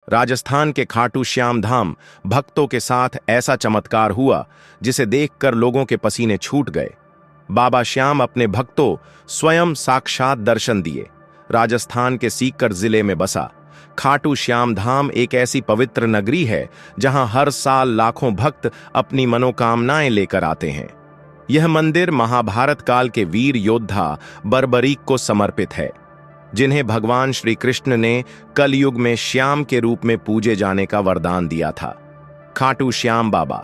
राजस्थान के खाटू श्याम धाम भक्तों के साथ ऐसा चमत्कार हुआ जिसे देखकर लोगों के पसीने छूट गए। बाबा श्याम अपने भक्तों स्वयं साक्षात दर्शन दिए। राजस्थान के सीकर जिले में बसा खाटू श्याम धाम एक ऐसी पवित्र नगरी है जहां हर साल लाखों भक्त अपनी मनोकामनाएं लेकर आते हैं। यह मंदिर महाभारत काल के वीर योद्धा बर्बरीक को समर्पित है, जिन्हें भगवान श्री कृष्ण ने कलयुग में श्याम के रूप में पूजे जाने का वरदान दिया था। खाटू श्याम बाबा,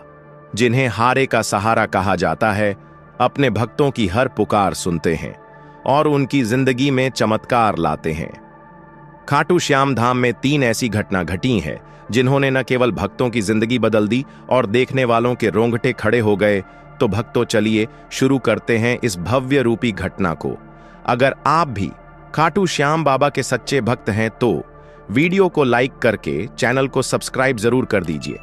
जिन्हें हारे का सहारा कहा जाता है, अपने भक्तों की हर पुकार सुनते हैं और उनकी जिंदगी में चमत्कार लाते हैं। खाटू श्याम धाम में 3 ऐसी घटना घटी हैं जिन्होंने न केवल भक्तों की जिंदगी बदल दी और देखने वालों के रोंगटे खड़े हो गए। तो भक्तों, चलिए शुरू करते हैं इस भव्य रूपी घटना को। अगर आप भी खाटू श्याम बाबा के सच्चे भक्त हैं तो वीडियो को लाइक करके चैनल को सब्सक्राइब जरूर कर दीजिए।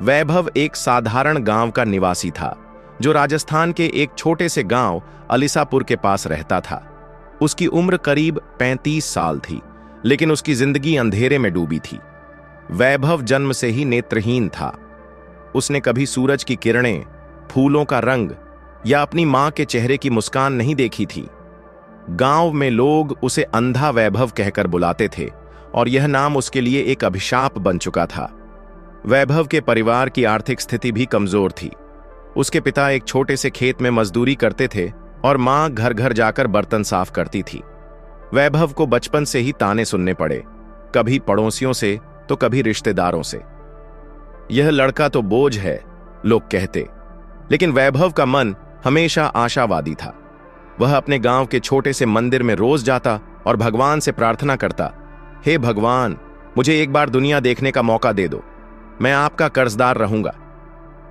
वैभव एक साधारण गांव का निवासी था जो राजस्थान के एक छोटे से गांव अलीसापुर के पास रहता था। उसकी उम्र करीब 35 साल थी, लेकिन उसकी जिंदगी अंधेरे में डूबी थी। वैभव जन्म से ही नेत्रहीन था। उसने कभी सूरज की किरणें, फूलों का रंग या अपनी मां के चेहरे की मुस्कान नहीं देखी थी। गांव में लोग उसे अंधा वैभव कहकर बुलाते थे और यह नाम उसके लिए एक अभिशाप बन चुका था। वैभव के परिवार की आर्थिक स्थिति भी कमजोर थी। उसके पिता एक छोटे से खेत में मजदूरी करते थे और मां घर घर जाकर बर्तन साफ करती थी। वैभव को बचपन से ही ताने सुनने पड़े, कभी पड़ोसियों से तो कभी रिश्तेदारों से। यह लड़का तो बोझ है, लोग कहते, लेकिन वैभव का मन हमेशा आशावादी था। वह अपने गांव के छोटे से मंदिर में रोज जाता और भगवान से प्रार्थना करता, हे भगवान, मुझे एक बार दुनिया देखने का मौका दे दो, मैं आपका कर्जदार रहूंगा।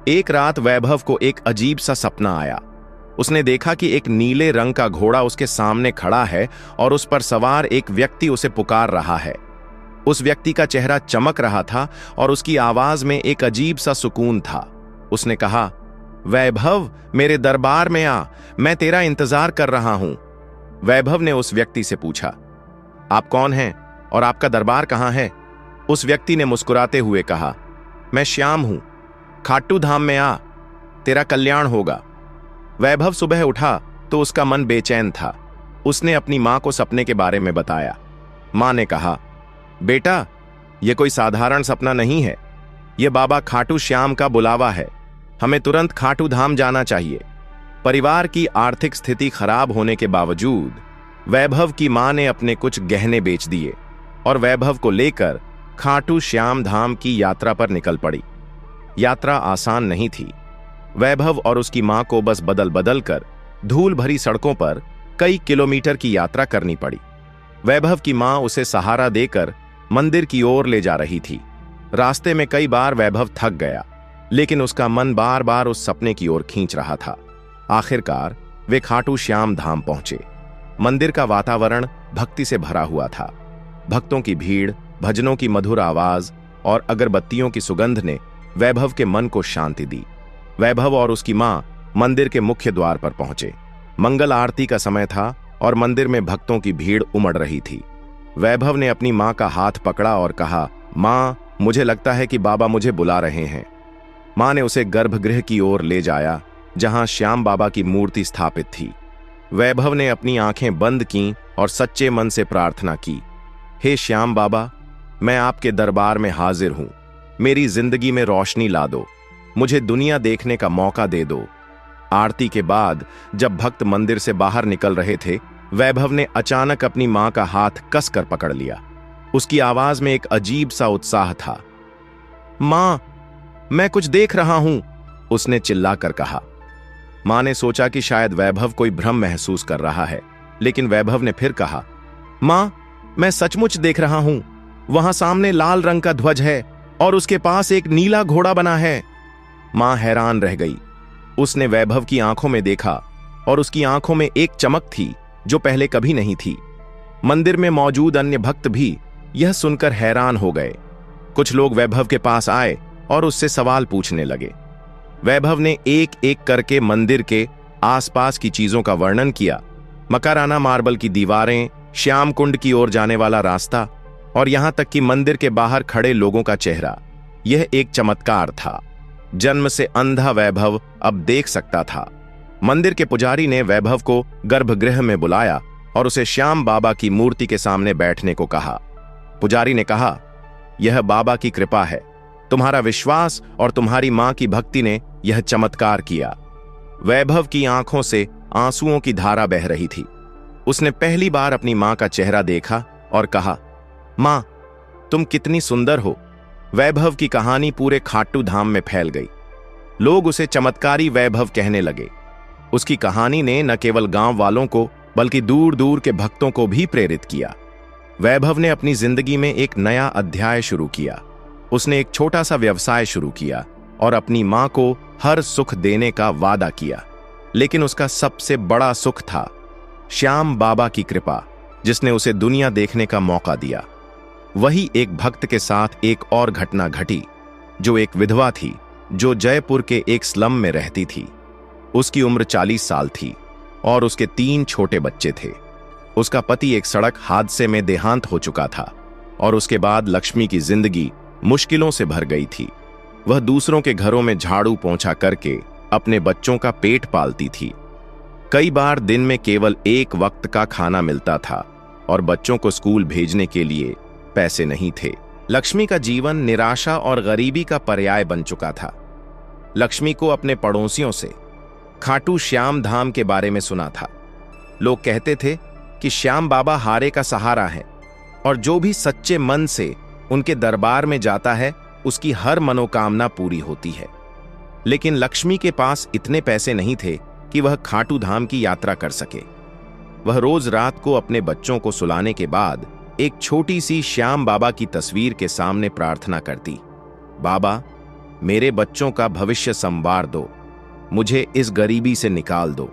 एक रात वैभव को एक अजीब सा सपना आया। उसने देखा कि एक नीले रंग का घोड़ा उसके सामने खड़ा है और उस पर सवार एक व्यक्ति उसे पुकार रहा है। उस व्यक्ति का चेहरा चमक रहा था और उसकी आवाज में एक अजीब सा सुकून था। उसने कहा, वैभव, मेरे दरबार में आ, मैं तेरा इंतजार कर रहा हूं। वैभव ने उस व्यक्ति से पूछा, आप कौन हैं और आपका दरबार कहां है? उस व्यक्ति ने मुस्कुराते हुए कहा, मैं श्याम हूं, खाटू धाम में आ, तेरा कल्याण होगा। वैभव सुबह उठा तो उसका मन बेचैन था। उसने अपनी मां को सपने के बारे में बताया। मां ने कहा, बेटा, यह कोई साधारण सपना नहीं है, यह बाबा खाटू श्याम का बुलावा है, हमें तुरंत खाटू धाम जाना चाहिए। परिवार की आर्थिक स्थिति खराब होने के बावजूद वैभव की मां ने अपने कुछ गहने बेच दिए और वैभव को लेकर खाटू श्याम धाम की यात्रा पर निकल पड़ी। यात्रा आसान नहीं थी। वैभव और उसकी मां को बस बदल बदल कर धूल भरी सड़कों पर कई किलोमीटर की यात्रा करनी पड़ी। वैभव की मां उसे सहारा देकर मंदिर की ओर ले जा रही थी। रास्ते में कई बार वैभव थक गया, लेकिन उसका मन बार बार उस सपने की ओर खींच रहा था। आखिरकार वे खाटू श्याम धाम पहुंचे। मंदिर का वातावरण भक्ति से भरा हुआ था। भक्तों की भीड़, भजनों की मधुर आवाज और अगरबत्तियों की सुगंध ने वैभव के मन को शांति दी। वैभव और उसकी मां मंदिर के मुख्य द्वार पर पहुंचे। मंगल आरती का समय था और मंदिर में भक्तों की भीड़ उमड़ रही थी। वैभव ने अपनी मां का हाथ पकड़ा और कहा, मां, मुझे लगता है कि बाबा मुझे बुला रहे हैं। मां ने उसे गर्भगृह की ओर ले जाया, जहां श्याम बाबा की मूर्ति स्थापित थी। वैभव ने अपनी आंखें बंद की और सच्चे मन से प्रार्थना की, हे श्याम बाबा, मैं आपके दरबार में हाजिर हूं, मेरी जिंदगी में रोशनी ला दो, मुझे दुनिया देखने का मौका दे दो। आरती के बाद जब भक्त मंदिर से बाहर निकल रहे थे, वैभव ने अचानक अपनी मां का हाथ कसकर पकड़ लिया। उसकी आवाज में एक अजीब सा उत्साह था। मां, मैं कुछ देख रहा हूं, उसने चिल्लाकर कहा। मां ने सोचा कि शायद वैभव कोई भ्रम महसूस कर रहा है, लेकिन वैभव ने फिर कहा, मां, मैं सचमुच देख रहा हूं, वहां सामने लाल रंग का ध्वज है और उसके पास एक नीला घोड़ा बना है। मां हैरान रह गई। उसने वैभव की आंखों में देखा और उसकी आंखों में एक चमक थी जो पहले कभी नहीं थी। मंदिर में मौजूद अन्य भक्त भी यह सुनकर हैरान हो गए। कुछ लोग वैभव के पास आए और उससे सवाल पूछने लगे। वैभव ने एक एक करके मंदिर के आसपास की चीजों का वर्णन किया। मकाराना मार्बल की दीवारें, श्याम कुंड की ओर जाने वाला रास्ता और यहां तक कि मंदिर के बाहर खड़े लोगों का चेहरा। यह एक चमत्कार था। जन्म से अंधा वैभव अब देख सकता था। मंदिर के पुजारी ने वैभव को गर्भगृह में बुलाया और उसे श्याम बाबा की मूर्ति के सामने बैठने को कहा। पुजारी ने कहा, यह बाबा की कृपा है। तुम्हारा विश्वास और तुम्हारी मां की भक्ति ने यह चमत्कार किया। वैभव की आंखों से आंसुओं की धारा बह रही थी। उसने पहली बार अपनी मां का चेहरा देखा और कहा, मां, तुम कितनी सुंदर हो। वैभव की कहानी पूरे खाटू धाम में फैल गई। लोग उसे चमत्कारी वैभव कहने लगे। उसकी कहानी ने न केवल गांव वालों को बल्कि दूर दूर के भक्तों को भी प्रेरित किया। वैभव ने अपनी जिंदगी में एक नया अध्याय शुरू किया। उसने एक छोटा सा व्यवसाय शुरू किया और अपनी मां को हर सुख देने का वादा किया। लेकिन उसका सबसे बड़ा सुख था श्याम बाबा की कृपा, जिसने उसे दुनिया देखने का मौका दिया। वही एक भक्त के साथ एक और घटना घटी, जो एक विधवा थी जो जयपुर के एक स्लम में रहती थी। उसकी उम्र 40 साल थी और उसके 3 छोटे बच्चे थे। उसका पति एक सड़क हादसे में देहांत हो चुका था और उसके बाद लक्ष्मी की जिंदगी मुश्किलों से भर गई थी। वह दूसरों के घरों में झाड़ू पोंछा करके अपने बच्चों का पेट पालती थी। कई बार दिन में केवल एक वक्त का खाना मिलता था और बच्चों को स्कूल भेजने के लिए पैसे नहीं थे। लक्ष्मी का जीवन निराशा और गरीबी का पर्याय बन चुका था। लक्ष्मी को अपने पड़ोसियों से खाटू श्याम धाम के बारे में सुना था। लोग कहते थे कि श्याम बाबा हारे का सहारा है और जो भी सच्चे मन से उनके दरबार में जाता है उसकी हर मनोकामना पूरी होती है। लेकिन लक्ष्मी के पास इतने पैसे नहीं थे कि वह खाटू धाम की यात्रा कर सके। वह रोज रात को अपने बच्चों को सुलाने के बाद एक छोटी सी श्याम बाबा की तस्वीर के सामने प्रार्थना करती, बाबा, मेरे बच्चों का भविष्य संवार दो, मुझे इस गरीबी से निकाल दो।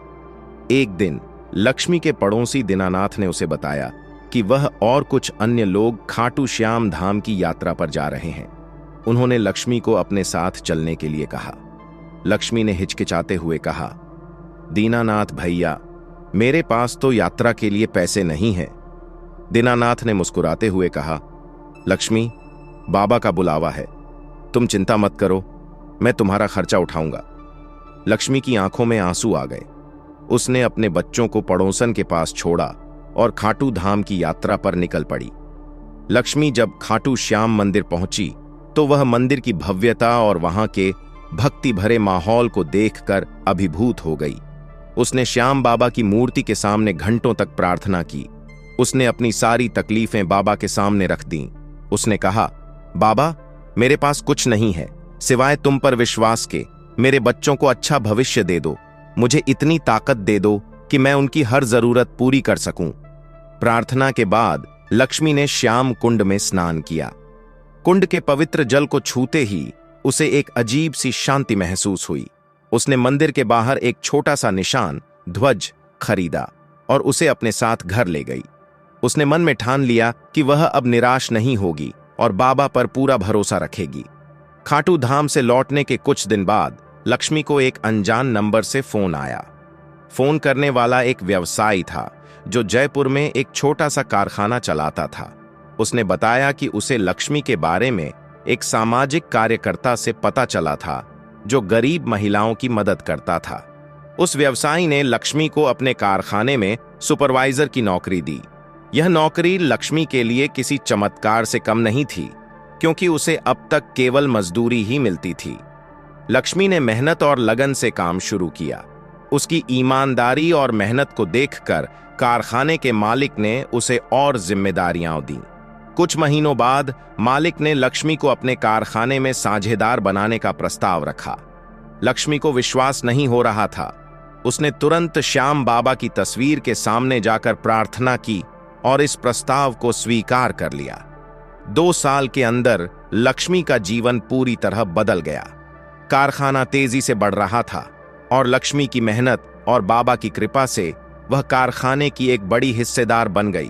एक दिन लक्ष्मी के पड़ोसी दीनानाथ ने उसे बताया कि वह और कुछ अन्य लोग खाटू श्याम धाम की यात्रा पर जा रहे हैं। उन्होंने लक्ष्मी को अपने साथ चलने के लिए कहा। लक्ष्मी ने हिचकिचाते हुए कहा, दीनानाथ भैया, मेरे पास तो यात्रा के लिए पैसे नहीं हैं। दीनानाथ ने मुस्कुराते हुए कहा, लक्ष्मी, बाबा का बुलावा है, तुम चिंता मत करो, मैं तुम्हारा खर्चा उठाऊंगा। लक्ष्मी की आंखों में आंसू आ गए। उसने अपने बच्चों को पड़ोसन के पास छोड़ा और खाटू धाम की यात्रा पर निकल पड़ी। लक्ष्मी जब खाटू श्याम मंदिर पहुंची तो वह मंदिर की भव्यता और वहां के भक्ति भरे माहौल को देखकर अभिभूत हो गई। उसने श्याम बाबा की मूर्ति के सामने घंटों तक प्रार्थना की। उसने अपनी सारी तकलीफें बाबा के सामने रख दीं। उसने कहा, बाबा, मेरे पास कुछ नहीं है सिवाय तुम पर विश्वास के। मेरे बच्चों को अच्छा भविष्य दे दो, मुझे इतनी ताकत दे दो कि मैं उनकी हर जरूरत पूरी कर सकूं। प्रार्थना के बाद लक्ष्मी ने श्याम कुंड में स्नान किया। कुंड के पवित्र जल को छूते ही उसे एक अजीब सी शांति महसूस हुई। उसने मंदिर के बाहर एक छोटा सा निशान ध्वज खरीदा और उसे अपने साथ घर ले गई। उसने मन में ठान लिया कि वह अब निराश नहीं होगी और बाबा पर पूरा भरोसा रखेगी। खाटू धाम से लौटने के कुछ दिन बाद लक्ष्मी को एक अनजान नंबर से फोन आया। फोन करने वाला एक व्यवसायी था जो जयपुर में एक छोटा सा कारखाना चलाता था। उसने बताया कि उसे लक्ष्मी के बारे में एक सामाजिक कार्यकर्ता से पता चला था जो गरीब महिलाओं की मदद करता था। उस व्यवसायी ने लक्ष्मी को अपने कारखाने में सुपरवाइजर की नौकरी दी। यह नौकरी लक्ष्मी के लिए किसी चमत्कार से कम नहीं थी, क्योंकि उसे अब तक केवल मजदूरी ही मिलती थी। लक्ष्मी ने मेहनत और लगन से काम शुरू किया। उसकी ईमानदारी और मेहनत को देखकर कारखाने के मालिक ने उसे और जिम्मेदारियां दी। कुछ महीनों बाद मालिक ने लक्ष्मी को अपने कारखाने में साझेदार बनाने का प्रस्ताव रखा। लक्ष्मी को विश्वास नहीं हो रहा था। उसने तुरंत श्याम बाबा की तस्वीर के सामने जाकर प्रार्थना की और इस प्रस्ताव को स्वीकार कर लिया। 2 साल के अंदर लक्ष्मी का जीवन पूरी तरह बदल गया। कारखाना तेजी से बढ़ रहा था और लक्ष्मी की मेहनत और बाबा की कृपा से वह कारखाने की एक बड़ी हिस्सेदार बन गई।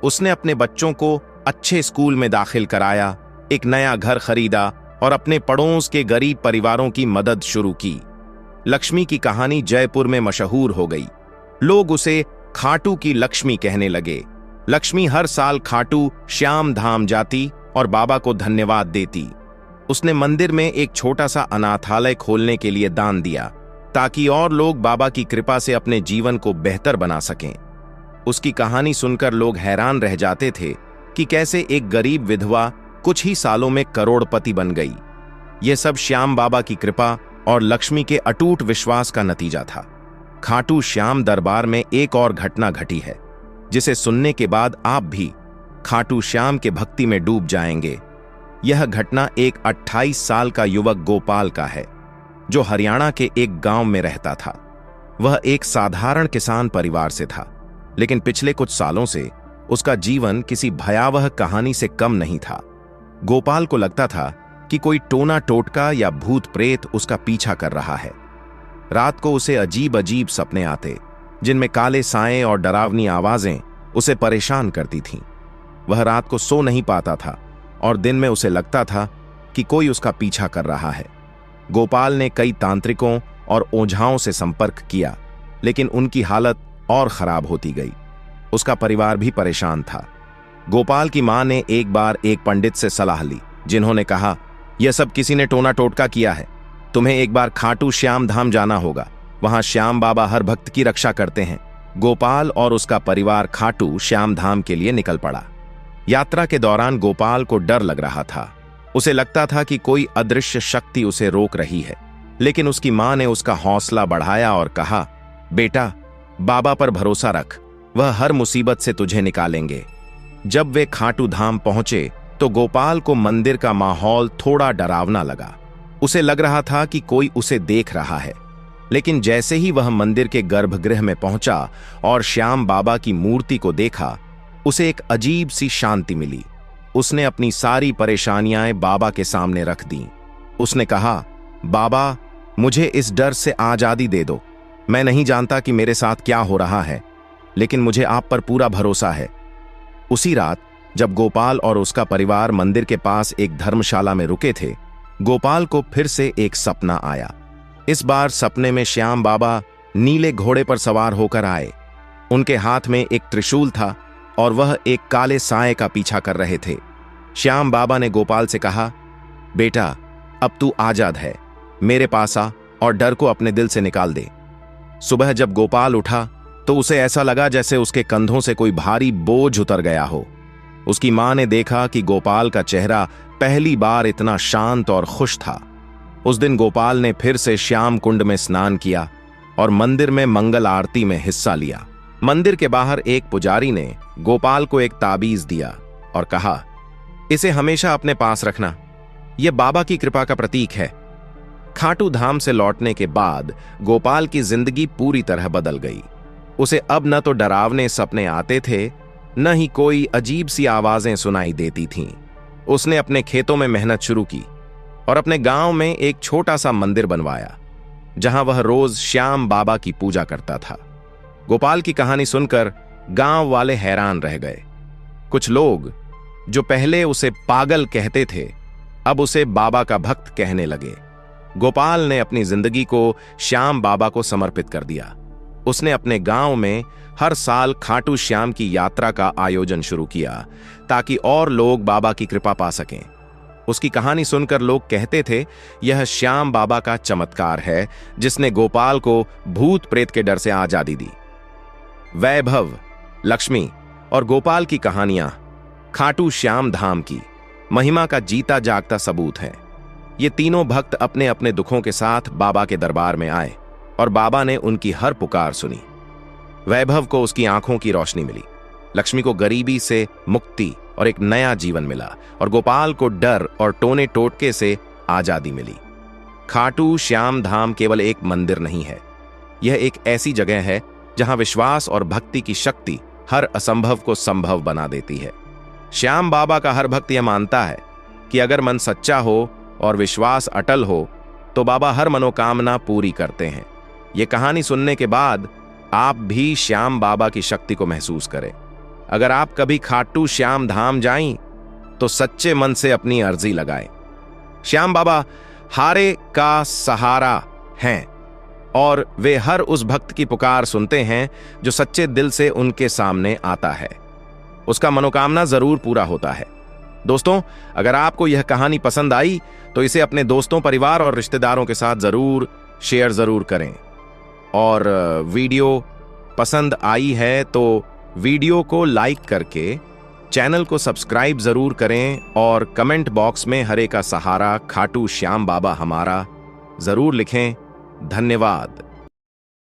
उसने अपने बच्चों को अच्छे स्कूल में दाखिल कराया, एक नया घर खरीदा और अपने पड़ोस के गरीब परिवारों की मदद शुरू की। लक्ष्मी की कहानी जयपुर में मशहूर हो गई। लोग उसे खाटू की लक्ष्मी कहने लगे। लक्ष्मी हर साल खाटू श्याम धाम जाती और बाबा को धन्यवाद देती। उसने मंदिर में एक छोटा सा अनाथालय खोलने के लिए दान दिया ताकि और लोग बाबा की कृपा से अपने जीवन को बेहतर बना सकें। उसकी कहानी सुनकर लोग हैरान रह जाते थे कि कैसे एक गरीब विधवा कुछ ही सालों में करोड़पति बन गई। यह सब श्याम बाबा की कृपा और लक्ष्मी के अटूट विश्वास का नतीजा था। खाटू श्याम दरबार में एक और घटना घटी है जिसे सुनने के बाद आप भी खाटू श्याम के भक्ति में डूब जाएंगे। यह घटना एक 28 साल का युवक गोपाल का है जो हरियाणा के एक गांव में रहता था। वह एक साधारण किसान परिवार से था, लेकिन पिछले कुछ सालों से उसका जीवन किसी भयावह कहानी से कम नहीं था। गोपाल को लगता था कि कोई टोना टोटका या भूत प्रेत उसका पीछा कर रहा है। रात को उसे अजीब अजीब सपने आते जिनमें काले साए और डरावनी आवाजें उसे परेशान करती थीं। वह रात को सो नहीं पाता था और दिन में उसे लगता था कि कोई उसका पीछा कर रहा है। गोपाल ने कई तांत्रिकों और ओझाओं से संपर्क किया, लेकिन उनकी हालत और खराब होती गई। उसका परिवार भी परेशान था। गोपाल की मां ने एक बार एक पंडित से सलाह ली, जिन्होंने कहा, यह सब किसी ने टोना टोटका किया है। तुम्हें एक बार खाटू श्याम धाम जाना होगा। वहां श्याम बाबा हर भक्त की रक्षा करते हैं। गोपाल और उसका परिवार खाटू श्याम धाम के लिए निकल पड़ा। यात्रा के दौरान गोपाल को डर लग रहा था। उसे लगता था कि कोई अदृश्य शक्ति उसे रोक रही है, लेकिन उसकी मां ने उसका हौसला बढ़ाया और कहा, बेटा, बाबा पर भरोसा रख, वह हर मुसीबत से तुझे निकालेंगे। जब वे खाटू धाम पहुंचे तो गोपाल को मंदिर का माहौल थोड़ा डरावना लगा। उसे लग रहा था कि कोई उसे देख रहा है, लेकिन जैसे ही वह मंदिर के गर्भगृह में पहुंचा और श्याम बाबा की मूर्ति को देखा, उसे एक अजीब सी शांति मिली। उसने अपनी सारी परेशानियां बाबा के सामने रख दी। उसने कहा, बाबा, मुझे इस डर से आजादी दे दो। मैं नहीं जानता कि मेरे साथ क्या हो रहा है, लेकिन मुझे आप पर पूरा भरोसा है। उसी रात जब गोपाल और उसका परिवार मंदिर के पास एक धर्मशाला में रुके थे, गोपाल को फिर से एक सपना आया। इस बार सपने में श्याम बाबा नीले घोड़े पर सवार होकर आए। उनके हाथ में एक त्रिशूल था और वह एक काले साए का पीछा कर रहे थे। श्याम बाबा ने गोपाल से कहा, बेटा, अब तू आजाद है। मेरे पास आ और डर को अपने दिल से निकाल दे। सुबह जब गोपाल उठा तो उसे ऐसा लगा जैसे उसके कंधों से कोई भारी बोझ उतर गया हो। उसकी मां ने देखा कि गोपाल का चेहरा पहली बार इतना शांत और खुश था। उस दिन गोपाल ने फिर से श्याम कुंड में स्नान किया और मंदिर में मंगल आरती में हिस्सा लिया। मंदिर के बाहर एक पुजारी ने गोपाल को एक ताबीज दिया और कहा, इसे हमेशा अपने पास रखना, यह बाबा की कृपा का प्रतीक है। खाटू धाम से लौटने के बाद गोपाल की जिंदगी पूरी तरह बदल गई। उसे अब न तो डरावने सपने आते थे, न ही कोई अजीब सी आवाजें सुनाई देती थीं। उसने अपने खेतों में मेहनत शुरू की और अपने गांव में एक छोटा सा मंदिर बनवाया, जहां वह रोज श्याम बाबा की पूजा करता था। गोपाल की कहानी सुनकर गांव वाले हैरान रह गए। कुछ लोग जो पहले उसे पागल कहते थे, अब उसे बाबा का भक्त कहने लगे। गोपाल ने अपनी जिंदगी को श्याम बाबा को समर्पित कर दिया। उसने अपने गांव में हर साल खाटू श्याम की यात्रा का आयोजन शुरू किया ताकि और लोग बाबा की कृपा पा सकें। उसकी कहानी सुनकर लोग कहते थे, यह श्याम बाबा का चमत्कार है जिसने गोपाल को भूत प्रेत के डर से आजादी दी। वैभव, लक्ष्मी और गोपाल की कहानियां खाटू श्याम धाम की महिमा का जीता जागता सबूत है। ये तीनों भक्त अपने अपने दुखों के साथ बाबा के दरबार में आए और बाबा ने उनकी हर पुकार सुनी। वैभव को उसकी आंखों की रोशनी मिली, लक्ष्मी को गरीबी से मुक्ति और एक नया जीवन मिला, और गोपाल को डर और टोने टोटके से आजादी मिली। खाटू श्याम धाम केवल एक मंदिर नहीं है, यह एक ऐसी जगह है जहां विश्वास और भक्ति की शक्ति हर असंभव को संभव बना देती है। श्याम बाबा का हर भक्त यह मानता है कि अगर मन सच्चा हो और विश्वास अटल हो तो बाबा हर मनोकामना पूरी करते हैं। यह कहानी सुनने के बाद आप भी श्याम बाबा की शक्ति को महसूस करें। अगर आप कभी खाटू श्याम धाम जाएं तो सच्चे मन से अपनी अर्जी लगाएं। श्याम बाबा हारे का सहारा हैं और वे हर उस भक्त की पुकार सुनते हैं जो सच्चे दिल से उनके सामने आता है। उसका मनोकामना जरूर पूरा होता है। दोस्तों, अगर आपको यह कहानी पसंद आई तो इसे अपने दोस्तों, परिवार और रिश्तेदारों के साथ जरूर शेयर जरूर करें। और वीडियो पसंद आई है तो वीडियो को लाइक करके चैनल को सब्सक्राइब जरूर करें और कमेंट बॉक्स में हरे का सहारा खाटू श्याम बाबा हमारा जरूर लिखें। धन्यवाद।